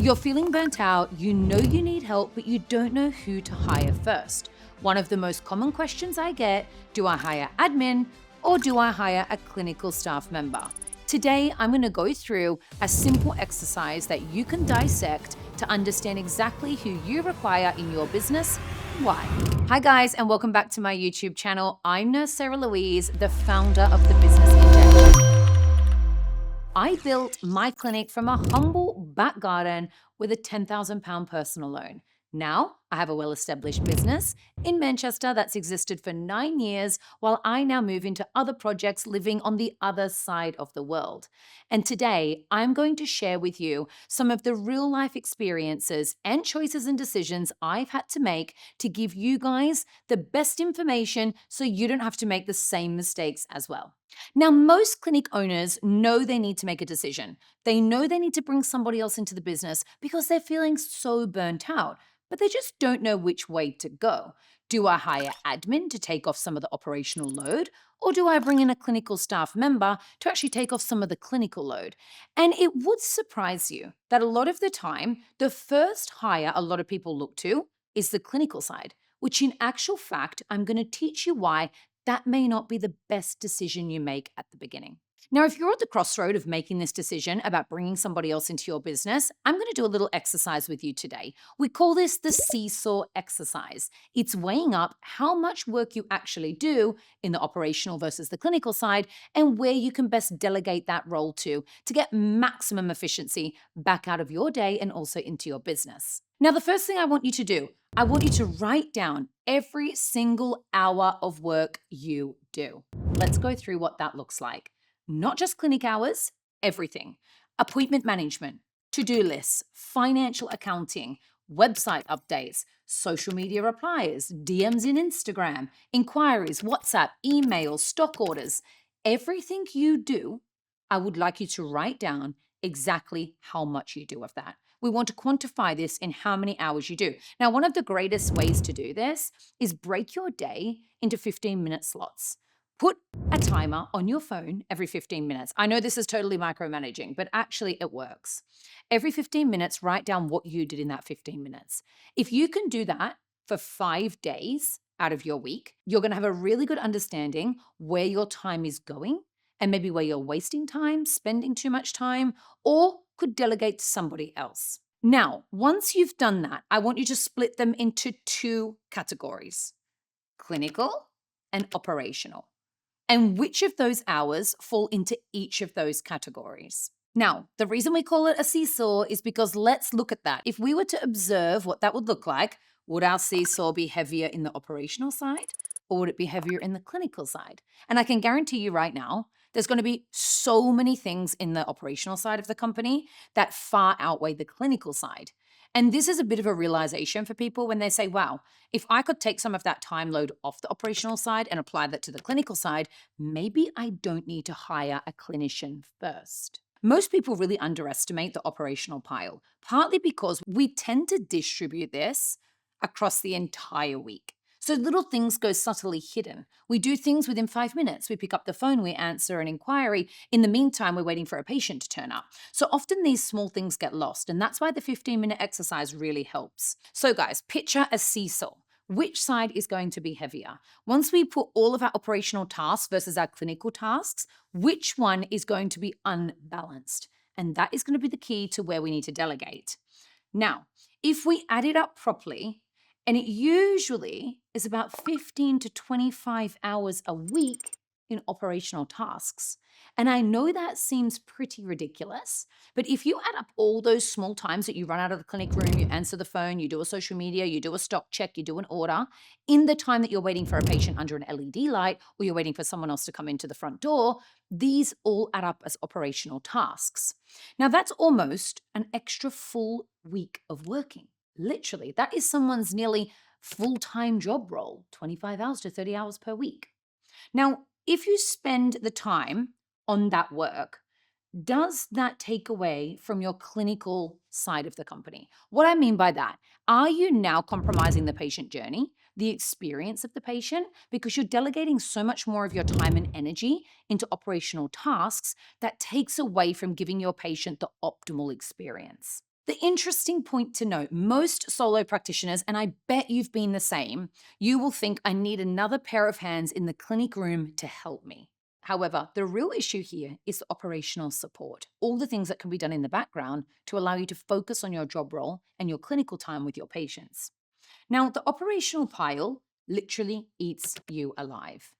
You're feeling burnt out, you know you need help, but you don't know who to hire first. One of the most common questions I get, do I hire admin or do I hire a clinical staff member? Today, I'm going to go through a simple exercise that you can dissect to understand exactly who you require in your business and why. Hi guys, and welcome back to my YouTube channel. I'm Nurse Sarah Louise, the founder of the Business Injection. I built my clinic from a humble back garden with a £10,000 personal loan. Now, I have a well-established business in Manchester that's existed for 9 years, while I now move into other projects living on the other side of the world. And today, I'm going to share with you some of the real-life experiences and choices and decisions I've had to make to give you guys the best information so you don't have to make the same mistakes as well. Now, most clinic owners know they need to make a decision. They know they need to bring somebody else into the business because they're feeling so burnt out, but they just don't know which way to go. Do I hire admin to take off some of the operational load, or do I bring in a clinical staff member to actually take off some of the clinical load? And it would surprise you that a lot of the time, the first hire a lot of people look to is the clinical side, which in actual fact, I'm going to teach you why that may not be the best decision you make at the beginning. Now, if you're at the crossroad of making this decision about bringing somebody else into your business, I'm going to do a little exercise with you today. We call this the Seesaw Exercise. It's weighing up how much work you actually do in the operational versus the clinical side and where you can best delegate that role to get maximum efficiency back out of your day and also into your business. Now, the first thing I want you to do, I want you to write down every single hour of work you do. Let's go through what that looks like. Not just clinic hours, everything. Appointment management, to-do lists, financial accounting, website updates, social media replies, DMs in Instagram, inquiries, WhatsApp, emails, stock orders. Everything you do, I would like you to write down exactly how much you do of that. We want to quantify this in how many hours you do. Now, one of the greatest ways to do this is break your day into 15-minute slots. Put a timer on your phone every 15 minutes. I know this is totally micromanaging, but actually it works. Every 15 minutes, write down what you did in that 15 minutes. If you can do that for 5 days out of your week, you're going to have a really good understanding where your time is going and maybe where you're wasting time, spending too much time, or could delegate to somebody else. Now, once you've done that, I want you to split them into 2 categories: clinical and operational. And which of those hours fall into each of those categories? Now, the reason we call it a seesaw is because let's look at that. If we were to observe what that would look like, would our seesaw be heavier in the operational side or would it be heavier in the clinical side? And I can guarantee you right now, there's going to be so many things in the operational side of the company that far outweigh the clinical side. And this is a bit of a realization for people when they say, wow, if I could take some of that time load off the operational side and apply that to the clinical side, maybe I don't need to hire a clinician first. Most people really underestimate the operational pile, partly because we tend to distribute this across the entire week. So little things go subtly hidden. We do things within 5 minutes. We pick up the phone, we answer an inquiry. In the meantime, we're waiting for a patient to turn up. So often these small things get lost, and that's why the 15-minute exercise really helps. So guys, picture a seesaw. Which side is going to be heavier? Once we put all of our operational tasks versus our clinical tasks, which one is going to be unbalanced? And that is going to be the key to where we need to delegate. Now, if we add it up properly, and it usually is about 15 to 25 hours a week in operational tasks. And I know that seems pretty ridiculous, but if you add up all those small times that you run out of the clinic room, you answer the phone, you do a social media, you do a stock check, you do an order, in the time that you're waiting for a patient under an LED light, or you're waiting for someone else to come into the front door, these all add up as operational tasks. Now that's almost an extra full week of working. Literally, that is someone's nearly full-time job role, 25 hours to 30 hours per week. Now, if you spend the time on that work, does that take away from your clinical side of the company? What I mean by that, are you now compromising the patient journey, the experience of the patient, because you're delegating so much more of your time and energy into operational tasks that takes away from giving your patient the optimal experience? The interesting point to note, most solo practitioners, and I bet you've been the same, you will think I need another pair of hands in the clinic room to help me. However, the real issue here is the operational support, all the things that can be done in the background to allow you to focus on your job role and your clinical time with your patients. Now, the operational pile literally eats you alive.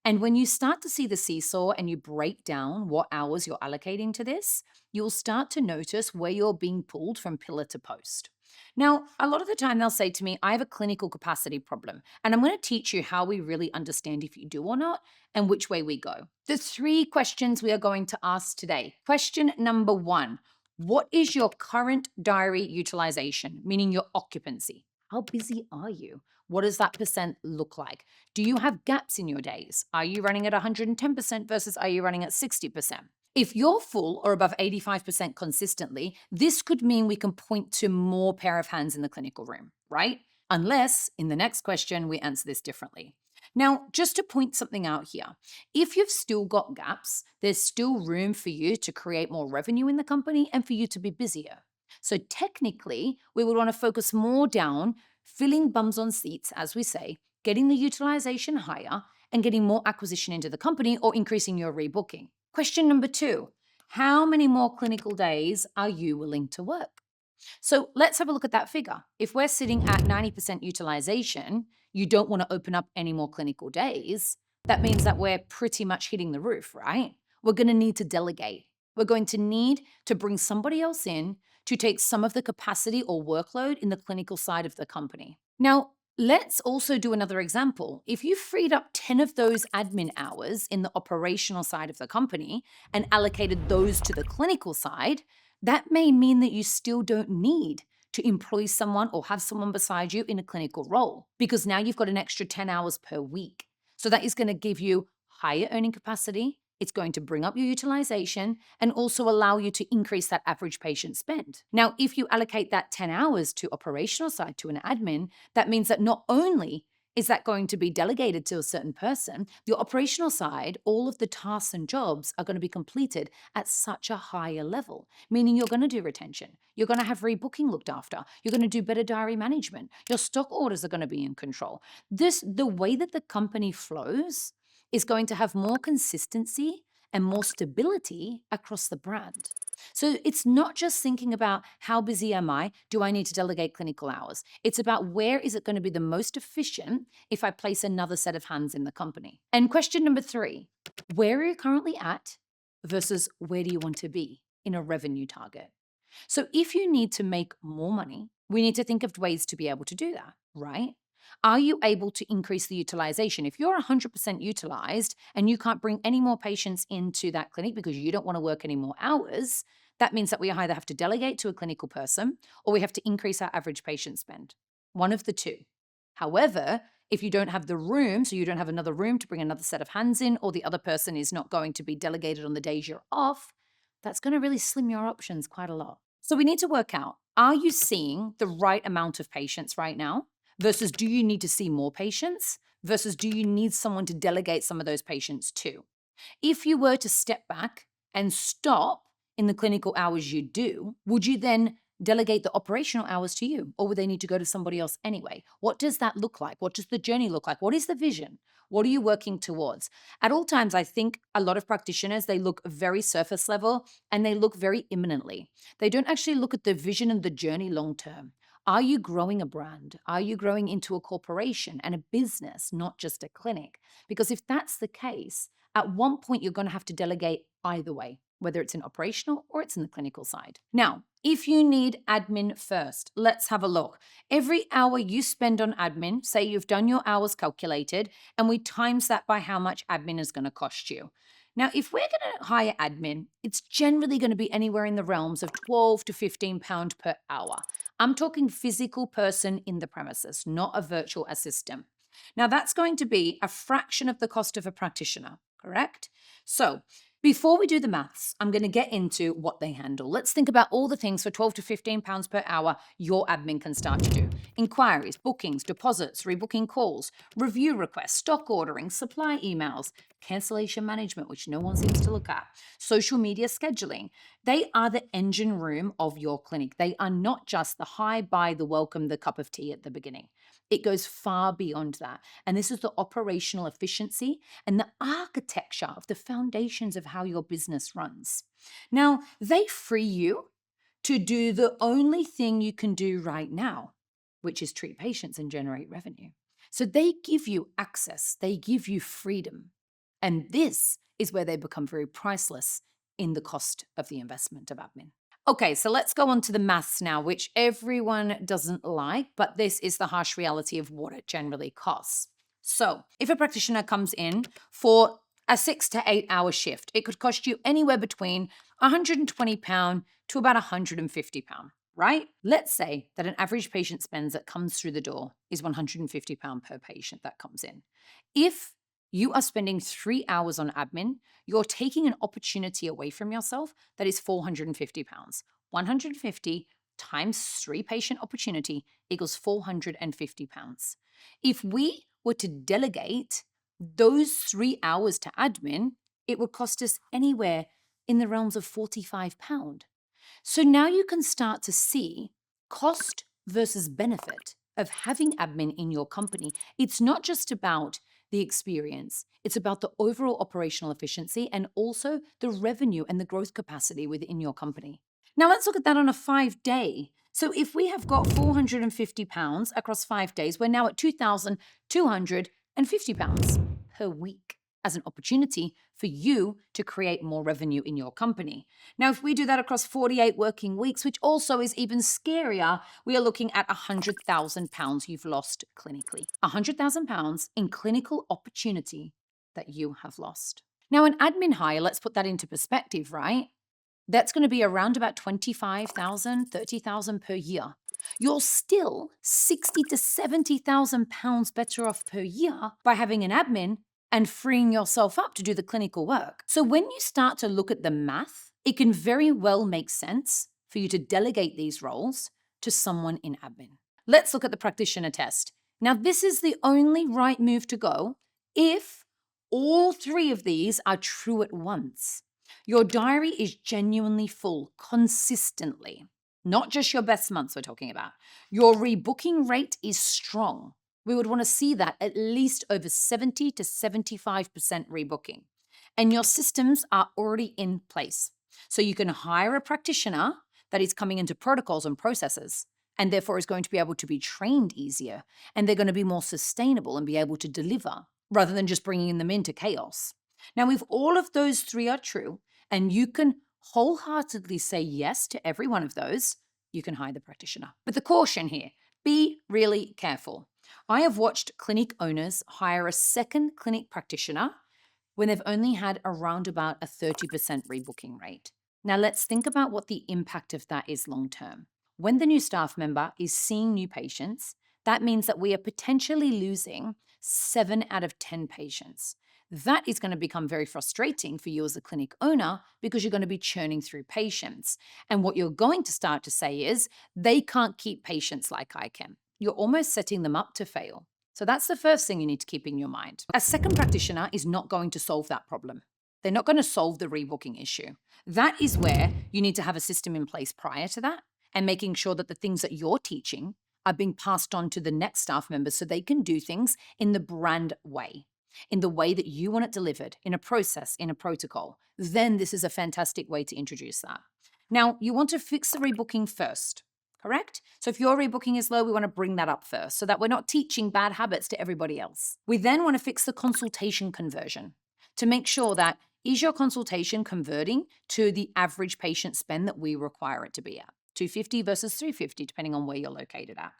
And when you start to see the seesaw and you break down what hours you're allocating to this, you'll start to notice where you're being pulled from pillar to post. Now, a lot of the time they'll say to me, I have a clinical capacity problem, and I'm going to teach you how we really understand if you do or not and which way we go. The 3 questions we are going to ask today. Question number 1. What is your current diary utilization, meaning your occupancy? How busy are you? What does that percent look like? Do you have gaps in your days? Are you running at 110% versus are you running at 60%? If you're full or above 85% consistently, this could mean we can point to more pair of hands in the clinical room, right? Unless in the next question we answer this differently. Now, just to point something out here, if you've still got gaps, there's still room for you to create more revenue in the company and for you to be busier. So technically, we would want to focus more down filling bums on seats, as we say, getting the utilization higher, and getting more acquisition into the company or increasing your rebooking. Question number 2. How many more clinical days are you willing to work? So let's have a look at that figure. If we're sitting at 90% utilization, you don't want to open up any more clinical days. That means that we're pretty much hitting the roof, right? We're going to need to delegate. We're going to need to bring somebody else in to take some of the capacity or workload in the clinical side of the company. Now, let's also do another example. If you freed up 10 of those admin hours in the operational side of the company and allocated those to the clinical side, that may mean that you still don't need to employ someone or have someone beside you in a clinical role because now you've got an extra 10 hours per week. So that is going to give you higher earning capacity. It's going to bring up your utilization and also allow you to increase that average patient spend. Now, if you allocate that 10 hours to operational side to an admin, that means that not only is that going to be delegated to a certain person, the operational side, all of the tasks and jobs are going to be completed at such a higher level, meaning you're going to do retention. You're going to have rebooking looked after. You're going to do better diary management. Your stock orders are going to be in control. The way that the company flows is going to have more consistency and more stability across the brand. So it's not just thinking about how busy am I? Do I need to delegate clinical hours? It's about where is it going to be the most efficient if I place another set of hands in the company. And question number 3, where are you currently at versus where do you want to be in a revenue target? So if you need to make more money, we need to think of ways to be able to do that, right? Are you able to increase the utilization? If you're 100% utilized and you can't bring any more patients into that clinic because you don't want to work any more hours, that means that we either have to delegate to a clinical person or we have to increase our average patient spend. One of the two. However, if you don't have the room, so you don't have another room to bring another set of hands in, or the other person is not going to be delegated on the days you're off, that's going to really slim your options quite a lot. So we need to work out, are you seeing the right amount of patients right now? Versus do you need to see more patients? Versus do you need someone to delegate some of those patients to? If you were to step back and stop in the clinical hours you do, would you then delegate the operational hours to you? Or would they need to go to somebody else anyway? What does that look like? What does the journey look like? What is the vision? What are you working towards? At all times, I think a lot of practitioners, they look very surface level and they look very imminently. They don't actually look at the vision and the journey long term. Are you growing a brand? Are you growing into a corporation and a business, not just a clinic? Because if that's the case, at one point you're going to have to delegate either way, whether it's in operational or it's in the clinical side. Now, if you need admin first, let's have a look. Every hour you spend on admin, say you've done your hours calculated, and we times that by how much admin is going to cost you. Now, if we're going to hire admin, it's generally going to be anywhere in the realms of £12 to £15 per hour. I'm talking physical person in the premises, not a virtual assistant. Now, that's going to be a fraction of the cost of a practitioner, correct? So Before we do the maths, I'm going to get into what they handle. Let's think about all the things for 12 to 15 pounds per hour your admin can start to do. Inquiries, bookings, deposits, rebooking calls, review requests, stock ordering, supply emails, cancellation management, which no one seems to look at, social media scheduling. They are the engine room of your clinic. They are not just the hi, bye, the welcome, the cup of tea at the beginning. It goes far beyond that. And this is the operational efficiency and the architecture of the foundations of how your business runs. Now, they free you to do the only thing you can do right now, which is treat patients and generate revenue. So they give you access, they give you freedom. And this is where they become very priceless in the cost of the investment of admin. Okay, so let's go on to the maths now, which everyone doesn't like, but this is the harsh reality of what it generally costs. So, if a practitioner comes in for a 6 to 8 hour shift, it could cost you anywhere between £120 to about £150, right? Let's say that an average patient spends that comes through the door is £150 per patient that comes in. If you are spending 3 hours on admin, you're taking an opportunity away from yourself that is £450. 150 times 3 patient opportunity equals £450. If we were to delegate those 3 hours to admin, it would cost us anywhere in the realms of £45. So now you can start to see cost versus benefit of having admin in your company. It's not just about the experience, it's about the overall operational efficiency and also the revenue and the growth capacity within your company. Now let's look at that on a 5-day. So if we have got £450 across 5 days, we're now at £2,250 per week as an opportunity for you to create more revenue in your company. Now, if we do that across 48 working weeks, which also is even scarier, we are looking at £100,000 you've lost clinically. £100,000 in clinical opportunity that you have lost. Now, an admin hire, let's put that into perspective, right? That's going to be around about £25,000, £30,000 per year. You're still £60,000 to £70,000 better off per year by having an admin and freeing yourself up to do the clinical work. So when you start to look at the math, it can very well make sense for you to delegate these roles to someone in admin. Let's look at the practitioner test. Now, this is the only right move to go if all 3 of these are true at once. Your diary is genuinely full consistently, not just your best months we're talking about. Your rebooking rate is strong. We would want to see that at least over 70 to 75% rebooking. And your systems are already in place. So you can hire a practitioner that is coming into protocols and processes and therefore is going to be able to be trained easier. And they're going to be more sustainable and be able to deliver rather than just bringing them into chaos. Now, if all of those 3 are true and you can wholeheartedly say yes to every one of those, you can hire the practitioner. But the caution here, be really careful. I have watched clinic owners hire a second clinic practitioner when they've only had around about a 30% rebooking rate. Now let's think about what the impact of that is long term. When the new staff member is seeing new patients, that means that we are potentially losing 7 out of 10 patients. That is going to become very frustrating for you as a clinic owner because you're going to be churning through patients. And what you're going to start to say is, they can't keep patients like I can. You're almost setting them up to fail. So that's the first thing you need to keep in your mind. A second practitioner is not going to solve that problem. They're not going to solve the rebooking issue. That is where you need to have a system in place prior to that and making sure that the things that you're teaching are being passed on to the next staff members so they can do things in the brand way, in the way that you want it delivered, in a process, in a protocol. Then this is a fantastic way to introduce that. Now, you want to fix the rebooking first, correct? So if your rebooking is low, we want to bring that up first so that we're not teaching bad habits to everybody else. We then want to fix the consultation conversion to make sure that is your consultation converting to the average patient spend that we require it to be at? 250 versus 350, depending on where you're located at.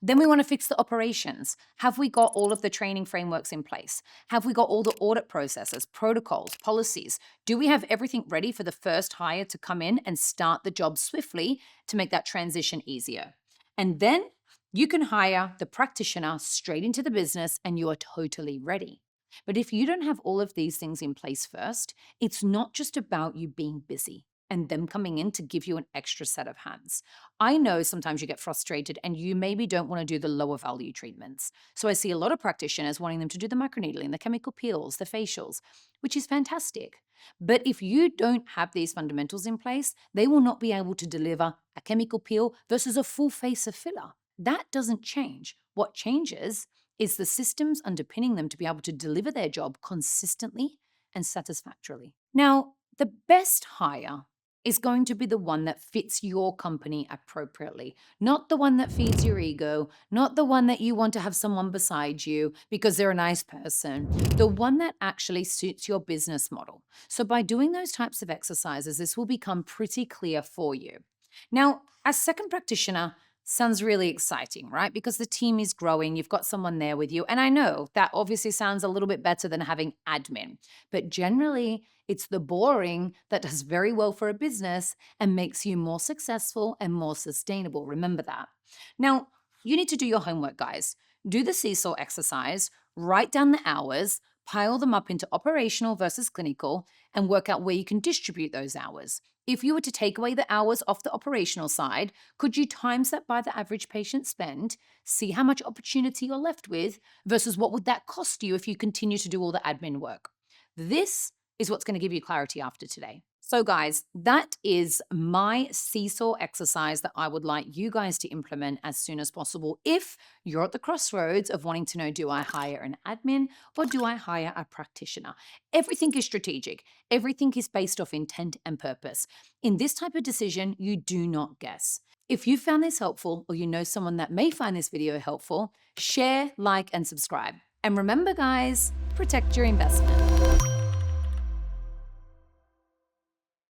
Then we want to fix the operations. Have we got all of the training frameworks in place? Have we got all the audit processes, protocols, policies? Do we have everything ready for the first hire to come in and start the job swiftly to make that transition easier? And then you can hire the practitioner straight into the business and you are totally ready. But if you don't have all of these things in place first, it's not just about you being busy and them coming in to give you an extra set of hands. I know sometimes you get frustrated and you maybe don't want to do the lower value treatments. So I see a lot of practitioners wanting them to do the microneedling, the chemical peels, the facials, which is fantastic. But if you don't have these fundamentals in place, they will not be able to deliver a chemical peel versus a full face of filler. That doesn't change. What changes is the systems underpinning them to be able to deliver their job consistently and satisfactorily. Now, the best hire is going to be the one that fits your company appropriately, not the one that feeds your ego, not the one that you want to have someone beside you because they're a nice person, the one that actually suits your business model. So, by doing those types of exercises, this will become pretty clear for you. Now, as second practitioner, sounds really exciting, right? Because the team is growing, you've got someone there with you. And I know that obviously sounds a little bit better than having admin, but generally, it's the boring that does very well for a business and makes you more successful and more sustainable. Remember that. Now, you need to do your homework, guys. Do the seesaw exercise, write down the hours, pile them up into operational versus clinical, and work out where you can distribute those hours. If you were to take away the hours off the operational side, could you times that by the average patient spend, see how much opportunity you're left with versus what would that cost you if you continue to do all the admin work? This is what's going to give you clarity after today. So, guys, that is my seesaw exercise that I would like you guys to implement as soon as possible. If you're at the crossroads of wanting to know, do I hire an admin or do I hire a practitioner? Everything is strategic, everything is based off intent and purpose. In this type of decision, you do not guess. If you found this helpful or you know someone that may find this video helpful, share, like, and subscribe. And remember, guys, protect your investment.